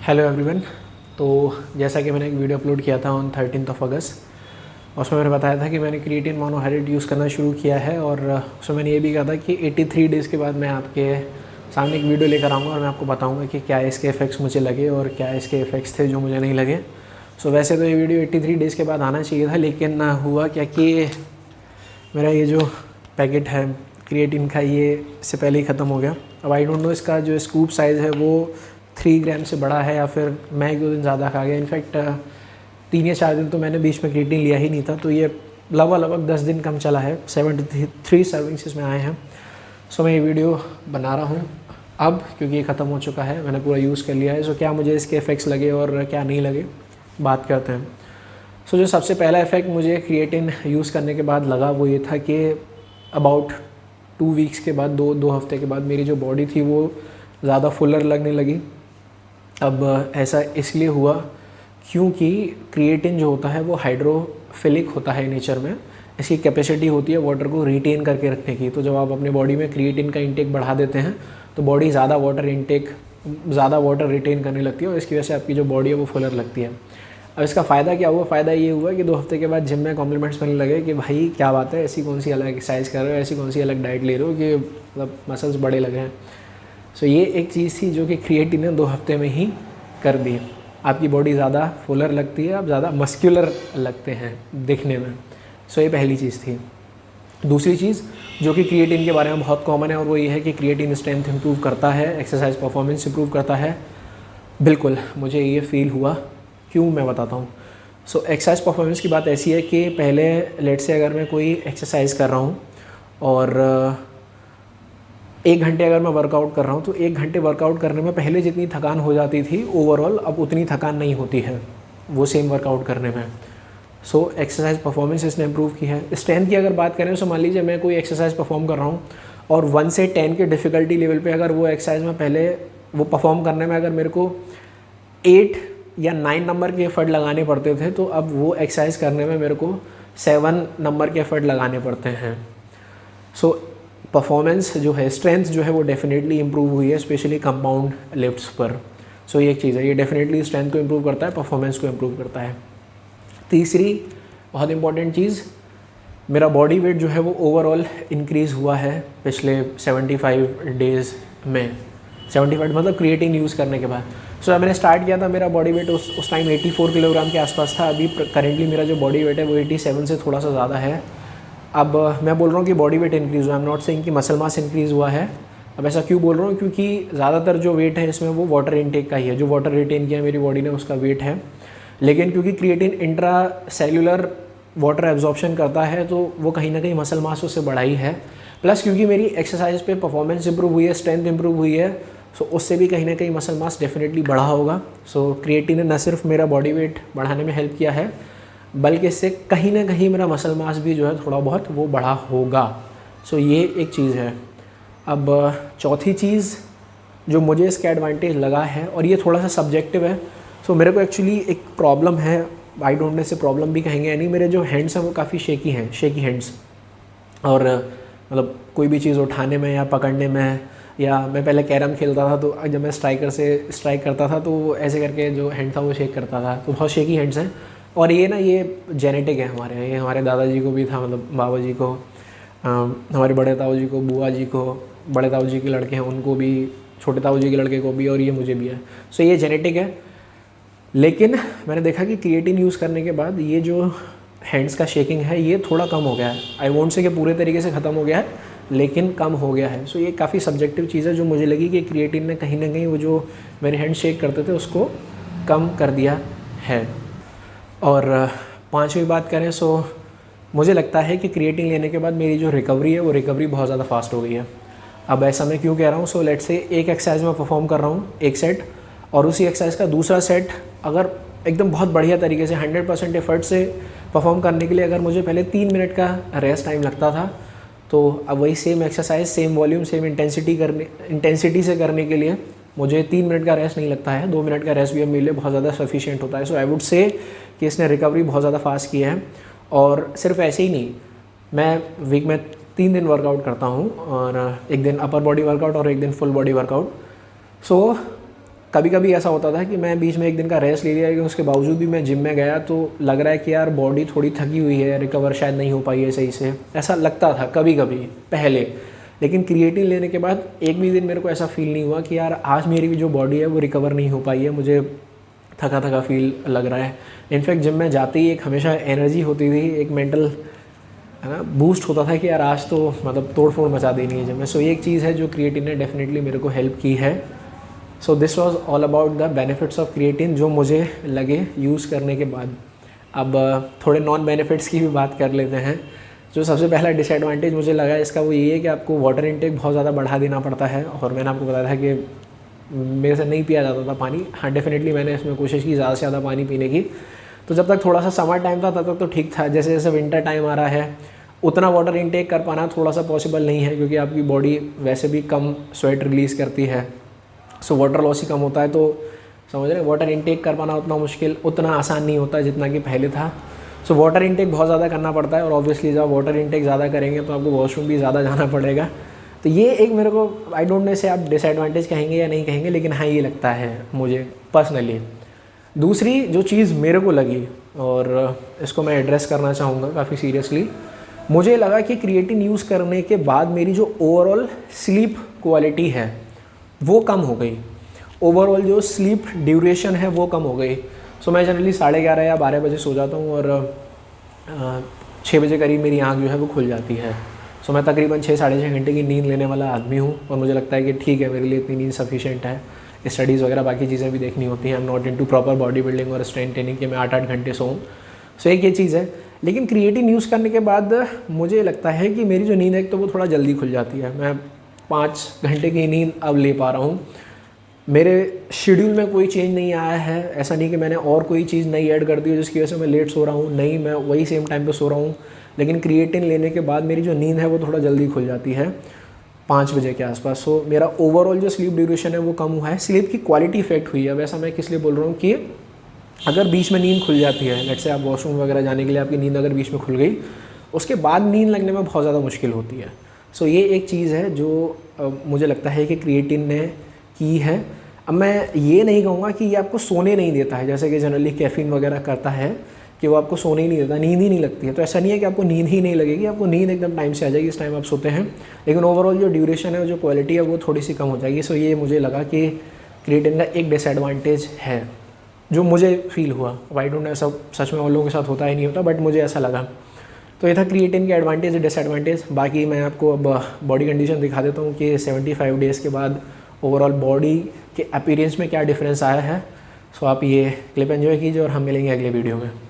Hello everyone. तो जैसा कि मैंने एक वीडियो अपलोड किया था ऑन 13 अगस्त, उसमें मैंने बताया था कि मैंने क्रिएटिन मोनोहाइड्रेट यूज़ करना शुरू किया है और उसमें मैंने ये भी कहा था कि 83 डेज़ के बाद मैं आपके सामने एक वीडियो लेकर आऊँगा और मैं आपको बताऊँगा कि क्या इसके इफ़ेक्ट्स मुझे लगे और क्या इसके इफ़ेक्ट्स थे जो मुझे नहीं लगे। सो वैसे तो ये वीडियो 83 डेज़ के बाद आना चाहिए था, लेकिन हुआ क्या कि मेरा ये जो पैकेट है क्रिएटिन का ये इससे पहले ही ख़त्म हो गया। अब आई डोंट नो इसका जो स्कूप साइज़ है वो 3 ग्राम से बड़ा है या फिर मैं 1-2 दिन ज़्यादा खा गया। इनफैक्ट 3 या 4 दिन तो मैंने बीच में क्रिएटिन लिया ही नहीं था, तो ये लगभग 10 दिन कम चला है। 73 सर्विंग्स इसमें आए हैं। सो मैं ये वीडियो बना रहा हूँ अब, क्योंकि ये ख़त्म हो चुका है, मैंने पूरा यूज़ कर लिया है। सो क्या मुझे इसके इफ़ेक्ट्स लगे और क्या नहीं लगे, बात करते हैं। सो जो सबसे पहला इफ़ेक्ट मुझे क्रिएटिन यूज़ करने के बाद लगा वो ये था कि अबाउट 2 वीक्स के बाद, दो हफ्ते के बाद मेरी जो बॉडी थी वो ज़्यादा फुलर लगने लगी। अब ऐसा इसलिए हुआ क्योंकि क्रिएटिन जो होता है वो हाइड्रोफिलिक होता है नेचर में। इसकी कैपेसिटी होती है वाटर को रिटेन करके रखने की। तो जब आप अपने बॉडी में क्रिएटिन का इंटेक बढ़ा देते हैं तो बॉडी ज़्यादा वाटर रिटेन करने लगती है और इसकी वजह से आपकी जो बॉडी है वो फुलर लगती है। अब इसका फ़ायदा क्या हुआ? फ़ायदा ये हुआ कि 2 हफ्ते के बाद जिम में कॉम्प्लीमेंट्स मिलने लगे कि भाई क्या बात है, ऐसी कौन सी अलग एक्सरसाइज कर रहे हो, ऐसी कौन सी अलग डाइट ले रहे हो कि मतलब मसल्स बड़े लगे हैं। सो ये एक चीज़ थी जो कि क्रिएटिन ने 2 हफ्ते में ही कर दी। आपकी बॉडी ज़्यादा फुलर लगती है, आप ज़्यादा मस्क्यूलर लगते हैं दिखने में। सो ये पहली चीज़ थी। दूसरी चीज़ जो कि क्रिएटिन के बारे में बहुत कॉमन है और वो ये है कि क्रिएटिन स्ट्रेंथ इंप्रूव करता है, एक्सरसाइज परफॉर्मेंस इंप्रूव करता है। बिल्कुल मुझे ये फील हुआ। क्यों, मैं बताता हूँ। सो एक्सरसाइज परफॉर्मेंस की बात ऐसी है कि पहले लेट से अगर मैं कोई एक्सरसाइज कर रहा हूँ और 1 घंटे अगर मैं वर्कआउट कर रहा हूँ तो 1 घंटे वर्कआउट करने में पहले जितनी थकान हो जाती थी ओवरऑल अब उतनी थकान नहीं होती है वो सेम वर्कआउट करने में। सो एक्सरसाइज परफॉर्मेंस इसने इम्प्रूव की है। स्ट्रेंथ की अगर बात करें तो मान लीजिए मैं कोई एक्सरसाइज परफॉर्म कर रहा हूँ और 1 से 10 के डिफ़िकल्टी लेवल पे अगर वो एक्सरसाइज में पहले वो परफॉर्म करने में अगर मेरे को 8 या 9 नंबर के एफर्ट लगाने पड़ते थे तो अब वो एक्सरसाइज करने में मेरे को 7 नंबर के एफर्ट लगाने पड़ते हैं। सो परफॉर्मेंस जो है, स्ट्रेंथ जो है वो डेफिनेटली इंप्रूव हुई है, स्पेशली कंपाउंड लिफ्ट्स पर। सो ये एक चीज़ है, ये डेफिनेटली स्ट्रेंथ को इंप्रूव करता है, परफॉर्मेंस को इंप्रूव करता है। तीसरी बहुत इंपॉर्टेंट चीज़, मेरा बॉडी वेट जो है वो ओवरऑल इंक्रीज़ हुआ है पिछले 75 डेज़ में। 75 मतलब क्रिएटिन यूज़ करने के बाद। सो जब मैंने स्टार्ट किया था मेरा बॉडी वेट उस टाइम 84 किलोग्राम के आसपास था। अभी करेंटली मेरा जो बॉडी वेट है वो 87 से थोड़ा सा ज़्यादा है। अब मैं बोल रहा हूँ कि बॉडी वेट इंक्रीज़ हुआ, आई एम नॉट सेइंग कि मसल मास इंक्रीज़ हुआ है। अब ऐसा क्यों बोल रहा हूँ? क्योंकि ज़्यादातर जो वेट है इसमें वो वाटर इनटेक का ही है, जो वाटर रिटेन किया मेरी बॉडी ने उसका वेट है। लेकिन क्योंकि creatine intra cellular water absorption करता है तो वो कहीं ना कहीं मसल मास उससे बढ़ाई है। प्लस क्योंकि मेरी एक्सरसाइज पे परफॉर्मेंस इंप्रूव हुई है, स्ट्रेंथ इंप्रूव हुई है, सो उससे भी कहीं ना कहीं मसल मास डेफिनेटली बढ़ा होगा। सो क्रिएटिन ने न सिर्फ मेरा बॉडी वेट बढ़ाने में हेल्प किया है बल्कि इससे कहीं ना कहीं मेरा मसल मास भी जो है थोड़ा बहुत वो बढ़ा होगा। सो ये एक चीज़ है। अब चौथी चीज़ जो मुझे इसका एडवांटेज लगा है, और ये थोड़ा सा सब्जेक्टिव है। सो मेरे को एक्चुअली एक प्रॉब्लम है, आई डोंट नो इसे प्रॉब्लम भी कहेंगे या नहीं, मेरे जो हैंड्स हैं वो काफ़ी शेकी हैंड्स। और मतलब कोई भी चीज़ उठाने में या पकड़ने में, या मैं पहले कैरम खेलता था तो जब मैं स्ट्राइकर से स्ट्राइक करता था तो ऐसे करके जो हैंड था वो शेक करता था। तो बहुत शेकी हैंड्स हैं। और ये ना ये जेनेटिक है हमारे, ये हमारे दादाजी को भी था, मतलब बाबा जी को, हमारे बड़े ताऊ जी को, बुआ जी को, बड़े ताऊ जी के लड़के हैं उनको भी, छोटे ताऊ जी के लड़के को भी, और ये मुझे भी है। सो ये जेनेटिक है। लेकिन मैंने देखा कि क्रिएटिन यूज़ करने के बाद ये जो हैंड्स का शेकिंग है ये थोड़ा कम हो गया है। आई वोंट से कि पूरे तरीके से ख़त्म हो गया है, लेकिन कम हो गया है। सो ये काफ़ी सब्जेक्टिव चीज़ है जो मुझे लगी कि क्रिएटिन ने कहीं ना कहीं वो जो मेरे हैंड शेक करते थे उसको कम कर दिया है। और 5वीं बात करें, सो मुझे लगता है कि क्रिएटिन लेने के बाद मेरी जो रिकवरी है वो रिकवरी बहुत ज़्यादा फास्ट हो गई है। अब ऐसा मैं क्यों कह रहा हूँ? सो लेट से एक एक्सरसाइज में परफॉर्म कर रहा हूँ, एक सेट, और उसी एक्सरसाइज का दूसरा सेट अगर एकदम बहुत बढ़िया तरीके से 100% एफर्ट से परफॉर्म करने के लिए अगर मुझे पहले 3 मिनट का रेस्ट टाइम लगता था, तो अब वही same exercise, same volume, same intensity से करने के लिए मुझे 3 मिनट का रेस्ट नहीं लगता है। 2 मिनट का रेस्ट भी अब मेरे लिए बहुत ज़्यादा सफिशिएंट होता है। सो आई वुड से कि इसने रिकवरी बहुत ज़्यादा फास्ट की है। और सिर्फ ऐसे ही नहीं, मैं वीक में 3 दिन वर्कआउट करता हूँ, और एक दिन अपर बॉडी वर्कआउट और एक दिन फुल बॉडी वर्कआउट। सो कभी कभी ऐसा होता था कि मैं बीच में एक दिन का रेस्ट ले लिया, लेकिन उसके बावजूद भी मैं जिम में गया तो लग रहा है कि यार बॉडी थोड़ी थकी हुई है, रिकवर शायद नहीं हो पाई है सही से, ऐसा लगता था कभी कभी पहले। लेकिन क्रिएटिन लेने के बाद एक भी दिन मेरे को ऐसा फील नहीं हुआ कि यार आज मेरी जो बॉडी है वो रिकवर नहीं हो पाई है, मुझे थका थका फील लग रहा है। इनफैक्ट जिम में जाते ही एक हमेशा एनर्जी होती थी, एक मेंटल है ना बूस्ट होता था कि यार आज तो मतलब तोड़ फोड़ मचा देनी है जिम में। सो ये एक चीज़ है जो क्रिएटिन ने डेफिनेटली मेरे को हेल्प की है। So this was all about the benefits of creatine जो मुझे लगे यूज़ करने के बाद। अब थोड़े नॉन बेनिफिट्स की भी बात कर लेते हैं। जो सबसे पहला डिसएडवांटेज मुझे लगा इसका वो ये है कि आपको वाटर इनटेक बहुत ज़्यादा बढ़ा देना पड़ता है, और मैंने आपको बताया था कि मेरे से नहीं पिया जाता था पानी। हाँ डेफिनेटली मैंने इसमें कोशिश की ज़्यादा से ज़्यादा पानी पीने की। तो जब तक थोड़ा सा समर टाइम था तब तक तो ठीक था, जैसे जैसे विंटर टाइम आ रहा है उतना वाटर इनटेक कर पाना थोड़ा सा पॉसिबल नहीं है, क्योंकि आपकी बॉडी वैसे भी कम स्वेट रिलीज़ करती है, सो वाटर लॉस ही कम होता है। तो समझ रहे वाटर इनटेक कर पाना उतना आसान नहीं होता जितना कि पहले था। सो वाटर इनटेक बहुत ज़्यादा करना पड़ता है, और ऑब्वियसली जब वाटर इनटेक ज़्यादा करेंगे तो आपको वॉशरूम भी ज़्यादा जाना पड़ेगा। तो ये एक मेरे को आई डोंट नो से आप डिसएडवांटेज कहेंगे या नहीं कहेंगे, लेकिन हाँ ये लगता है मुझे पर्सनली। दूसरी जो चीज़ मेरे को लगी, और इसको मैं एड्रेस करना चाहूँगा काफ़ी सीरियसली, मुझे लगा कि क्रिएटिन यूज़ करने के बाद मेरी जो ओवरऑल स्लीप क्वालिटी है वो कम हो गई, ओवरऑल जो स्लीप ड्यूरेशन है वो कम हो गई। सो मैं जनरली 11:30 या 12 बजे सो जाता हूँ, और 6 बजे करीब मेरी आँख जो है वो खुल जाती है। सो मैं तकरीबन 6-6.5 घंटे की नींद लेने वाला आदमी हूँ, और मुझे लगता है कि ठीक है मेरे लिए इतनी नींद सफिशिएंट है। स्टडीज़ वगैरह बाकी चीज़ें भी देखनी होती हैं, I am not into proper body building और स्ट्रेंथ ट्रेनिंग कि मैं 8-8 घंटे सोऊं। सो एक ये चीज़ है। लेकिन क्रिएटिन यूज़ करने के बाद मुझे लगता है कि मेरी जो नींद है तो वो थोड़ा जल्दी खुल जाती है। मैं 5 घंटे की नींद अब ले पा रहा हूँ। मेरे शेड्यूल में कोई चेंज नहीं आया है, ऐसा नहीं कि मैंने और कोई चीज़ नई ऐड कर दी हो जिसकी वजह से मैं लेट सो रहा हूँ, नहीं मैं वही सेम टाइम पे सो रहा हूँ। लेकिन क्रिएटिन लेने के बाद मेरी जो नींद है वो थोड़ा जल्दी खुल जाती है 5 बजे के आसपास। सो मेरा ओवरऑल जो स्लीप ड्यूरेशन है वो कम हुआ है, स्लीप की क्वालिटी इफेक्ट हुई है। वैसा मैं किस लिए बोल रहा हूँ कि अगर बीच में नींद खुल जाती है, लेट्स से आप वॉशरूम वगैरह जाने के लिए आपकी नींद अगर बीच में खुल गई, उसके बाद नींद लगने में बहुत ज़्यादा मुश्किल होती है। सो ये एक चीज़ है जो मुझे लगता है कि क्रिएटिन ने की है। अब मैं ये नहीं कहूँगा कि ये आपको सोने नहीं देता है, जैसे कि जनरली कैफ़ीन वगैरह करता है कि वो आपको सोने ही नहीं देता, नींद ही नहीं लगती है। तो ऐसा नहीं है कि आपको नींद ही नहीं लगेगी, आपको नींद एकदम टाइम से आ जाएगी इस टाइम आप सोते हैं, लेकिन ओवरऑल जो ड्यूरेशन है, जो क्वालिटी है वो थोड़ी सी कम हो जाएगी। सो ये मुझे लगा कि क्रिएटिन का एक डिसएडवांटेज है जो मुझे फील हुआ। आई डोंट नो ऐसा सच में और लोगों के साथ होता ही नहीं होता, बट मुझे ऐसा लगा। तो ये था क्रिएटिन के एडवांटेज डिसएडवांटेज। बाकी मैं आपको अब बॉडी कंडीशन दिखा देता हूँ कि 75 डेज़ के बाद ओवरऑल बॉडी के अपीयरेंस में क्या डिफरेंस आया है। सो आप ये क्लिप एंजॉय कीजिए और हम मिलेंगे अगले वीडियो में।